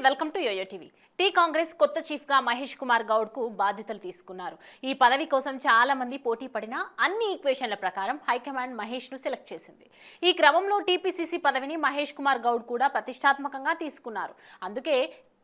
Welcome to YOYO TV. Congress కొత్త chief గా మహేష్ కుమార్ గౌడ్ కు బాధ్యతలు తీసుకున్నారు. ఈ పదవి కోసం చాలా మంది పోటీ పడినా అన్ని ఈక్వేషన్ల ప్రకారం హైకమాండ్ మహేష్ ను సెలెక్ట్ చేసింది. ఈ క్రమంలో టీపీసీసీ పదవిని మహేష్ కుమార్ గౌడ్ కూడా ప్రతిష్టాత్మకంగా తీసుకున్నారు. అందుకే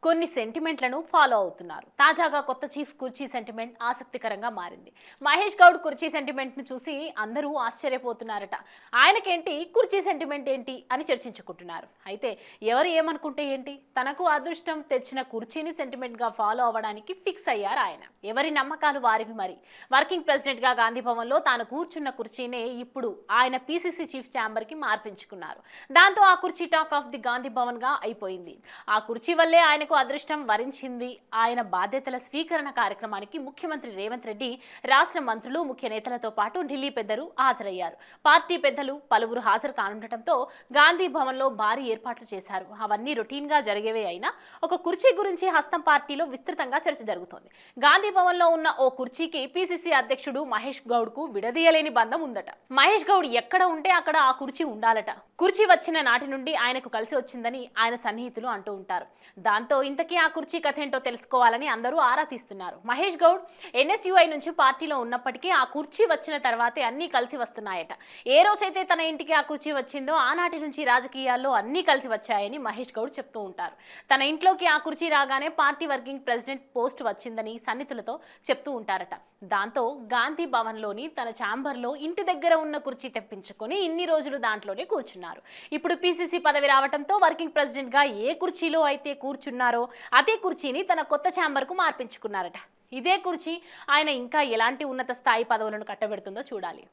కొన్ని సెంటిమెంట్లను ఫాలో అవుతున్నారు. తాజాగా కొత్త చీఫ్ కుర్చీ సెంటిమెంట్ ఆసక్తికరంగా మారింది. మహేష్ గౌడ్ కుర్చీ సెంటిమెంట్ ను చూసి అందరూ ఆశ్చర్యపోతున్నారట. ఆయనకేంటి కుర్చీ సెంటిమెంట్ ఏంటి అని చర్చించుకుంటున్నారు. అయితే ఎవరు ఏమనుకుంటే ఏంటి, తనకు అదృష్టం తెచ్చిన కుర్చీని సెంటిమెంట్ గా ఫాలో అవ్వడానికి ఫిక్స్ అయ్యారు ఆయన. ఎవరి నమ్మకాలు వారివి. మరి వర్కింగ్ ప్రెసిడెంట్ గా గాంధీ భవన్ లో తాను కూర్చున్న కుర్చీనే ఇప్పుడు ఆయన పీసీసీ చీఫ్ ఛాంబర్ కి మార్పించుకున్నారు. దాంతో ఆ కుర్చీ talk of the Gandhi Bhavan గా అయిపోయింది. ఆ కుర్చీ వల్లే ఆయన అదృష్టం వరించింది. ఆయన బాధ్యతల స్వీకరణ కార్యక్రమానికి ముఖ్యమంత్రి రేవంత్ రెడ్డి, రాష్ట్ర మంత్రులు, ముఖ్య నేతలతో పాటు ఢిల్లీ పెద్దలు హాజరయ్యారు. పార్టీ పెద్దలు పలువురు హాజరు కానుండటంతో గాంధీ భవన్ లో భారీ ఏర్పాట్లు చేశారు. అవన్నీ రొటీన్ గా జరిగేవే అయినా ఒక కుర్చీ గురించి హస్తం పార్టీలో విస్తృతంగా చర్చ జరుగుతోంది. గాంధీ భవన్ లో ఉన్న ఓ కుర్చీకి పీసీసీ అధ్యక్షుడు మహేష్ గౌడ్ కు విడదీయలేని బంధం ఉందట. మహేష్ గౌడ్ ఎక్కడ ఉంటే అక్కడ ఆ కుర్చీ ఉండాలట. కుర్చీ వచ్చిన నాటి నుండి ఆయనకు కలిసి వచ్చిందని ఆయన సన్నిహితులు అంటూ ఉంటారు. దాంతో ఇంతకీ ఆ కుర్చీ కథ ఏంటో తెలుసుకోవాలని అందరూ ఆరా తీస్తున్నారు. మహేష్ గౌడ్ ఎన్ఎస్యుఐ నుంచి పార్టీలో ఉన్నప్పటికీ ఆ కుర్చీ వచ్చిన తర్వాతే అన్ని కలిసి వస్తున్నాయట. ఏ రోజైతే తన ఇంటికి ఆ కుర్చీ వచ్చిందో ఆనాటి నుంచి రాజకీయాల్లో అన్ని కలిసి వచ్చాయని మహేష్ గౌడ్ చెప్తూ ఉంటారు. తన ఇంట్లోకి ఆ కుర్చీ రాగానే పార్టీ వర్కింగ్ ప్రెసిడెంట్ పోస్ట్ వచ్చిందని సన్నిహితులతో చెప్తూ ఉంటారట. దాంతో గాంధీ భవన్ లోని తన ఛాంబర్ లో ఇంటి దగ్గర ఉన్న కుర్చీ తెప్పించుకొని ఇన్ని రోజులు దాంట్లోనే కూర్చున్నారు. ఇప్పుడు పీసీసీ పదవి రావడంతో వర్కింగ్ ప్రెసిడెంట్ గా ఏ కుర్చీలో అయితే కూర్చున్నారో అదే కుర్చీని తన కొత్త ఛాంబర్ కు మార్పించుకున్నారట. ఇదే కుర్చీ ఆయన ఇంకా ఎలాంటి ఉన్నత స్థాయి పదవులను కట్టబెడుతుందో చూడాలి.